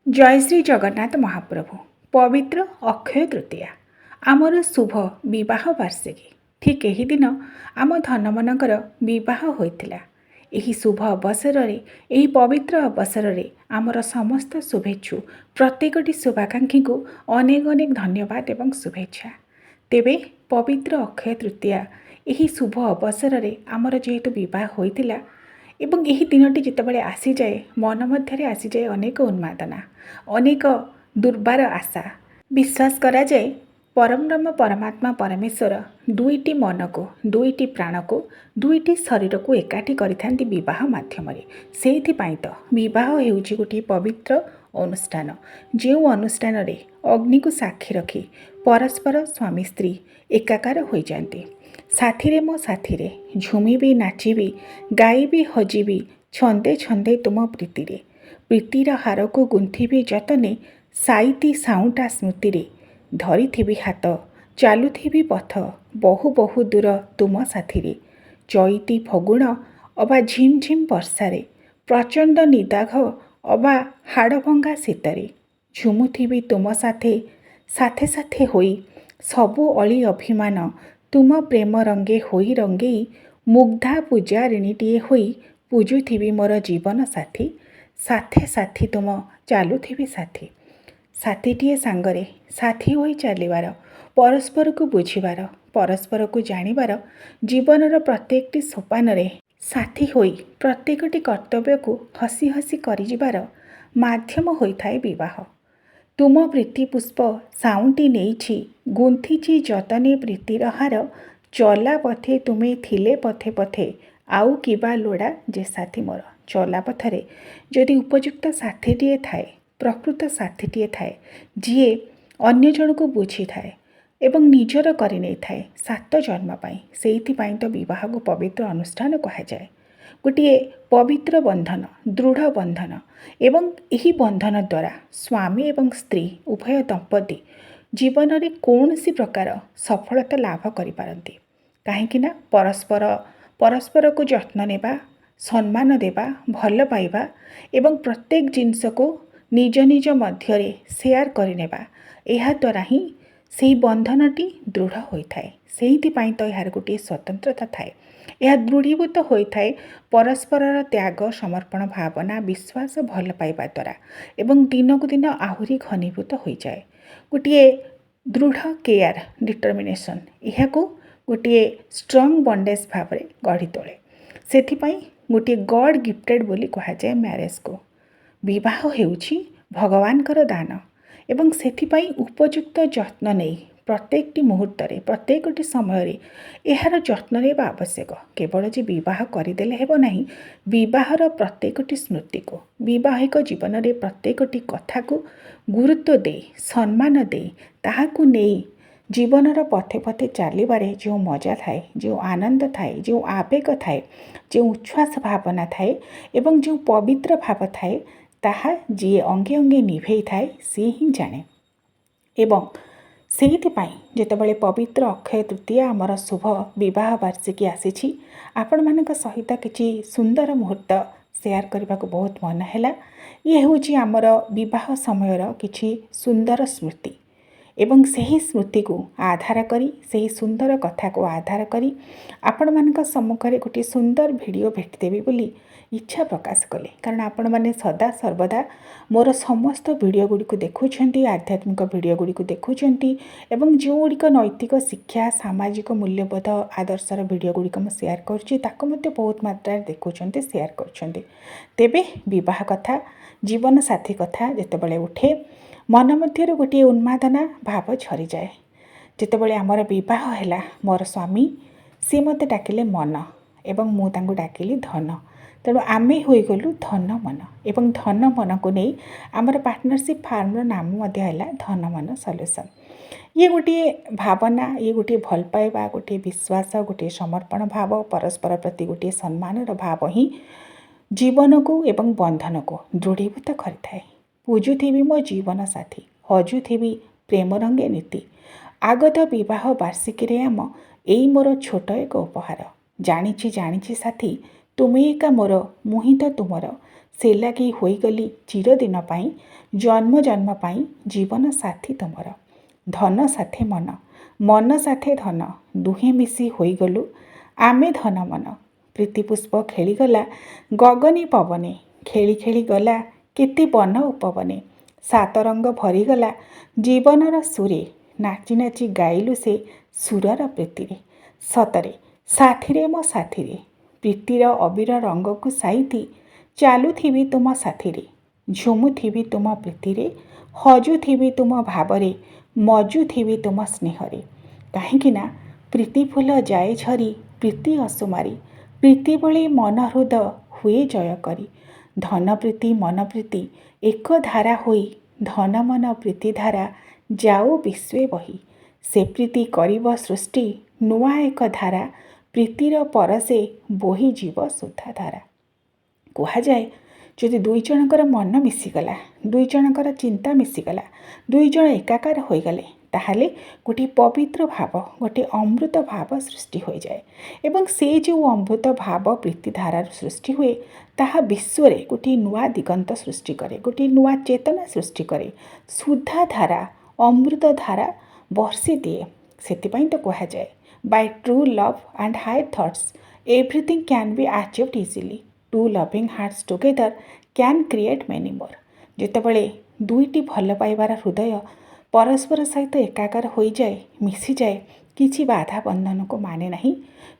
जय श्री जगन्नाथ महाप्रभु। पवित्र अक्षय तृतीया आमर शुभ विवाह वार्षिकी। ठीक यही दिन आम धनमनकर विवाह होइतिला। एही शुभ अवसर रे, एही पवित्र अवसर रे आमर समस्त शुभेच्छु प्रत्येकटी शुभाकांक्षी को अनेक अनेक धन्यवाद एवं शुभेच्छा। तेबे पवित्र अक्षय तृतीया एही शुभ अवसर रे आमर जेहेतु विवाह होइतिला एवं यही दिनटी जितेबाला आसी जाए मन मध्य आसी जाए अनेक उन्मादना, अनेक दुर्बार आशा। विश्वास करा जाए परमब्रह्म परमात्मा परमेश्वर दुईटी मन को, दुईटी प्राण को, दुईटी शरीर को एकाठी करिथांती विवाह माध्यम। से तो विवाह हेउछि गोटे पवित्र अनुष्ठान, जो अनुष्ठान रे अग्नि को साक्षी रखी परस्पर स्वामी स्त्री एकाकार हो जाती। साथी रे मो साथी रे झुमिबी नाचिबी गाइबी हजिबी छंदे छंदे तुम प्रीति रे प्रीतिर हार को गुंथिबी जतने साइती साउंटा स्मृति रे धरिथिबी हाथ चालुथिबी पथ बहु बहु दूर तुम साथी रे चैती फगुण अबा झिम झिम वर्षारे प्रचंड निदाघ अबा हाड़भंगा शीतरे झुमुथिबी तुम साथे साथे साथे होई सबु अली अभिमान तुम प्रेम रंगे होई रंगेई मुग्धा पूजा ऋणीटीए होई पूजुथिबी मोर जीवन साथी साथे साथी तुम चालुथिबी साथी साथीटीए सांगरे साथी होई चलिबार परस्पर को बुझिबार परस्पर को जानिबार जीवनर प्रत्येकटी सोपान रे साथी होई प्रत्येकटी कर्तव्य को हसी हसी करिजिबार माध्यम होइथाए विवाह। तुम प्रीति पुष्प साउंटी नेइछि गुंथिछि जतने प्रीतिर हार चला पथे तुमे थिले पथे पथे आउ किबा लोड़ा जे साथी मोर। चला पथरे जदि उपयुक्त साथीटीए थाए, प्रकृत साथीटीए थाए जीए अन्य जन को बुझी थाए एवं निजर करि नै थाए सात जन्म पाई, सेइथिपाई तो विवाह को पवित्र अनुष्ठान कहा जाए। गोटे पवित्र बंधन, दृढ़ बंधन एवं यही बंधन द्वारा स्वामी एवं स्त्री उभय दंपति जीवन में कौन सी प्रकार सफलता लाभ करिपारंती। काहेकि ना परस्पर परस्पर को जत्न नेबा, सम्मान देबा, भल पाइबा एवं प्रत्येक जिनस को निज निज मध्य शेयर करिनेबा एहा द्वारा ही सेही बंधनटी दृढ़ होइथाए। सेहिथिपाई तो यार गोटे स्वतंत्रता थाए। यह दृढ़ीभूत होता है परस्पर त्याग समर्पण भावना विश्वास भल पाइबा द्वारा एवं दिन को दिन आहुरी घनीभूत हो जाए। गोटे दृढ़ केयर डिटर्मिनेशन यह को गोटे स्ट्रंग बंडेज भाव में गढ़ी तोले। से गोटे गॉड गिफ्टेड बोली कह जाए मैरेज को। विवाह हेउछि भगवानकर दान एवं सेथिपाई उपयुक्त जत्न नहीं प्रत्येकटी मुहूर्त प्रत्येकटी समय यार जत्न लेवा आवश्यक। केवल जे विवाह करदेले हेब नहीं, विवाहर प्रत्येकटी स्मृति को वैवाहिक जीवन में प्रत्येकटी कथा को गुरुत्व दे सम्मान दे ताहाकु नहीं जीवनर पथे पथे चलबारे जो मजा थाए, जो आनंद थाए, जो आवेग थाए, जो उच्छ्वास भावना थाए एवं जो पवित्र भाव थाए ताहा जी अंगे अंगे निभे थाए सी ही जाने। एवं सेहिथिपाई जेतेबेले पवित्र अक्षय तृतीया आमर शुभ विवाह वार्षिकी आसीछि आपण मानक सहित किछि सुंदर मुहूर्त शेयर करने को बहुत मन है। ये हूँ आमर विवाह समयर किछि सुंदर स्मृति एवं सही स्मृति को आधार करी सही सुंदर कथा को आधार करी आपण मानक सम्मुखरे गोटे सुंदर वीडियो भेटिदेवी बोली इच्छा प्रकाश कले। कारण आपण मैंने सदा सर्वदा मोर समस्त वीडियो गुड़ी देखुंट, आध्यात्मिक वीडियो गुड़ी देखुंट एवं जो गुड़िक नैतिक शिक्षा सामाजिक मूल्यबोध आदर्शर वीडियो गुड़िक मुझे शेयर करुँच बहुत मात्रा देखुंट शेयर कर। तेबे विवाह कथा जीवन साथी कथा जितेबाला उठे मन मध्य गोटे उन्मादना भाव झरी जाए। जितेबाला आमर विवाह है मोर स्वामी सी मते डाकिले मन एवं मु तांको डाकिली धन। तेणु आमे होइगलु धन मन एवं धन मन को नहीं आमर पार्टनरशिप फार्मर नाम है धन मन सल्यूशन। ये गोटे भावना, ये गोटे भल पाइबा, गोटे विश्वास, गोटे समर्पण भाव, परस्पर प्रति गोटे सम्मानर भाव ही जीवन को एवं बंधन को दृढ़ीभूत करिथाए। पूजुथिबी मो जीवन साथी हजुथिबी प्रेम रंगे नीति। आगत विवाह वार्षिकी आम एई मोर छोट एक उपहार। जानिछि जानिछि साथी तुमे एका मोर मुहित तुमर से लगी होईगली चिरदिन पाई जन्म जन्म पाई जीवन साथी तुमर धन साथे मन मन साथे धन दुहें मिसी होईगलु आमे धन मन प्रीतिपुष्प खेलीगला गगनी पवने खेली खेली गला केते बन उपवने सात रंग भरीगला जीवनर सुरे नाची नाची गाइलु से सुरर प्रीतिरे सतरे साथीरे मो साथीरे प्रीतिर अबीर रंग को साइथी चालुथिबी तुम साथीरे झुमुथिबी तुम प्रीतिरे हजुथिबी तुम भावरे मजुथिबी तुम स्नेहरे कहीं प्रीति फूल जाए झरी प्रीति असुमारी प्रीति बळे मन हृद हुए जय करी धन प्रीति मन प्रीति एक धारा होई धन मन प्रीति धारा जाओ विश्वे बही से प्रीति करिब सृष्टि नुआ एक धारा प्रीतिर परसे बोही जीव सुधा धारा कह जाए जदि दुई जनकर मन मिसीगला दुई जनकर चिंता मिसीगला दुई जन एकाकार होईगले ताहले गोटे पवित्र भाव गोटे अमृत भाव सृष्टि हो जाए एवं से जो अमृत भाव प्रीति धारार सृष्टि हुए ताहा विश्व गोटे नुआ दिगंत सृष्टि करे गोटे नुआ चेतना सृष्टि करे सुधा धारा अमृत धारा वर्षी दिए से तो कह जाए by true love and high thoughts everything can be achieved easily two loving hearts together can create many more जितेबले दुईटी भल पाइबार हृदय परस्पर सहित एकाकार हो जाए मिसी जाए किछि बाधा बंधन को माने नहीं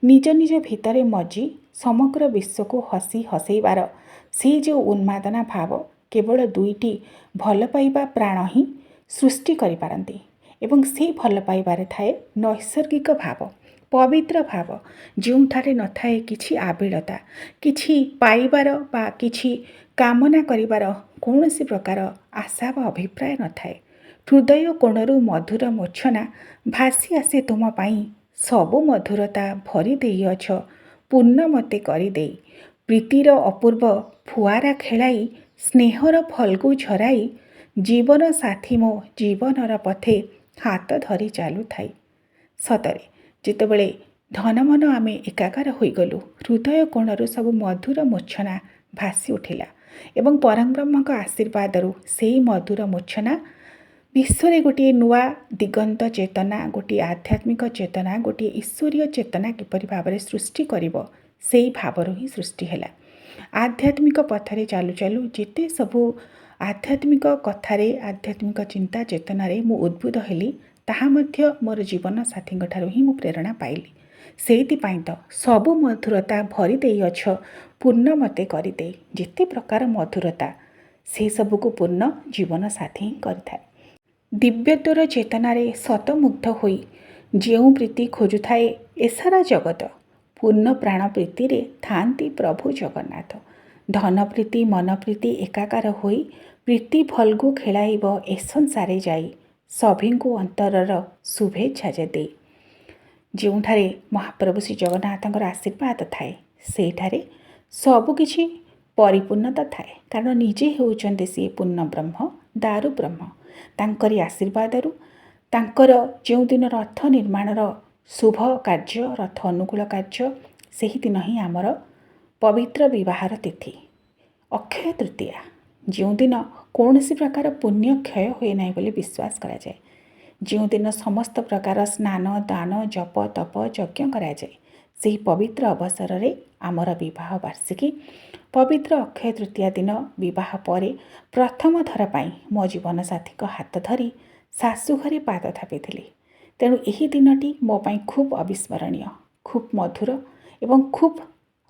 निज निज भितरे मजी समग्र विश्व को हसी हसैबार से जो उन्मादना भाव केवल दुईटी भल पाइबा प्राण ही सृष्टि करिपारंती एवं से भल पाइबारे थाए नैसर्गिक भाव पवित्र भाव जोठारे न थाए किछि आबिलता किछि पाइबार बा किछि कामना करिबार कौनसी प्रकार आशा व अभिप्राय न थाए हृदय कोणरू मधुर मोछना भासी आसे तुम पाई सबु मधुरता भरी देइअछ पूर्ण मते करी देई प्रीतिर अपूर्व फुआरा खेलाई स्नेहर फल्गु झराई जीवन साथी मो जीवनर पथे हाथ धरी चालू थाई सतरे जितेबले धन मन आमे एकाकार होईगलु हृदय कोणरू सब मधुर मोछना भासी उठिला एवं परमब्रह्म आशीर्वादरू सेई मधुर मोछना विश्व गोटे नुआ दिगंत चेतना गोटे आध्यात्मिक चेतना गोटे ईश्वरीय चेतना किपरि भाव में सृष्टि करिबो सेई भावरू ही सृष्टि हैला आध्यात्मिक पथरे चालू चालू जिते सबू आध्यात्मिक कथारे आध्यात्मिक चिंता चेतन मु उद्बुद्ध हेली ताहा मध्य मोर जीवन साथी ठारू ही मु प्रेरणा पाइली सेइथिपाई तो सबु मधुरता भरी देइअछ पूर्ण मते करिदे जिते प्रकार मधुरता से सबको पूर्ण जीवन साथी ही करिथाए दिव्यत्वर चेतनारे सतमुग्ध होई जेउ प्रीति खोजुथाए एसारा जगत पूर्ण प्राण प्रीति रे थांती प्रभु जगन्नाथ धन प्रीति मन प्रीति एकाकार होई प्रीति फल्गु खेलाइब ए संसारे जाई सभिंकु अंतरर शुभेच्छा दे जोठारे महाप्रभु श्री जगन्नाथंकर आशीर्वाद थाए सेठारे सबुकिछि परिपूर्णता थाए कारण निजे होउचंते से पूर्ण ब्रह्म दारु ब्रह्म तांकरी आशीर्वादरू तांकर जो दिन रथ निर्माणर शुभ कार्य रथ अनुकूल कार्य सही दिन ही आमर पवित्र विवाहर तिथि अक्षय तृतीया जो दिन कौन सी प्रकार पुण्य क्षय हुए ना बोली विश्वास करा जाए जो दिन समस्त प्रकार स्नान दान जप तप यज्ञ करा जाए से पवित्र अवसर रे आमर विवाह वार्षिकी पवित्र अक्षय तृतीया दिन विवाह परे प्रथम थर पाई मो जीवन साथी को हाथ धरी शाशु घरे पाद थापिथिली तेणु यही दिनटी मो पाई खूब अविस्मरणीय खूब मधुर एवं खूब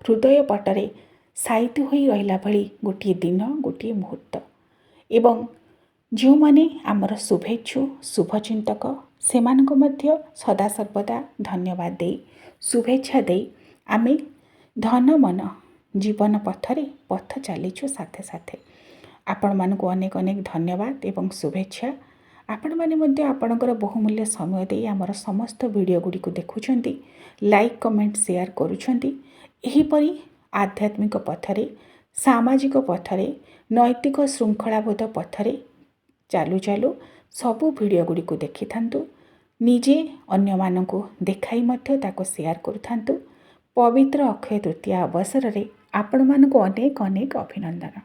हृदय पटरे साइती होई रहिला भली गोटे दिन गोटे मुहूर्त एवं जो माने आमर शुभेच्छु शुभचिंतक सेमानक मध्य सदा सर्वदा धन्यवाद दे शुभेच्छा दे आमे धन मन जीवन पथरे पथ चलीछु साथे साथे आपण मानक अनेक अनेक धन्यवाद एवं शुभेच्छा आपण माने मध्य आपणकर बहुमूल्य समय दे आमर समस्त वीडियो गुडी को देखुछंती लाइक कमेंट शेयर करूछंती एही परी आध्यात्मिक पथरे सामाजिक पथरे नैतिक श्रृंखलाबोध पथरे चालू चालू सबू वीडियो गुडी को देखि थांतु निजे अन्य मानकु देखाई मध्य ताको शेयर करूथांतु पवित्र अक्षय तृतीया अवसर रे आपण मानकु अनेक अनेक अभिनंदन।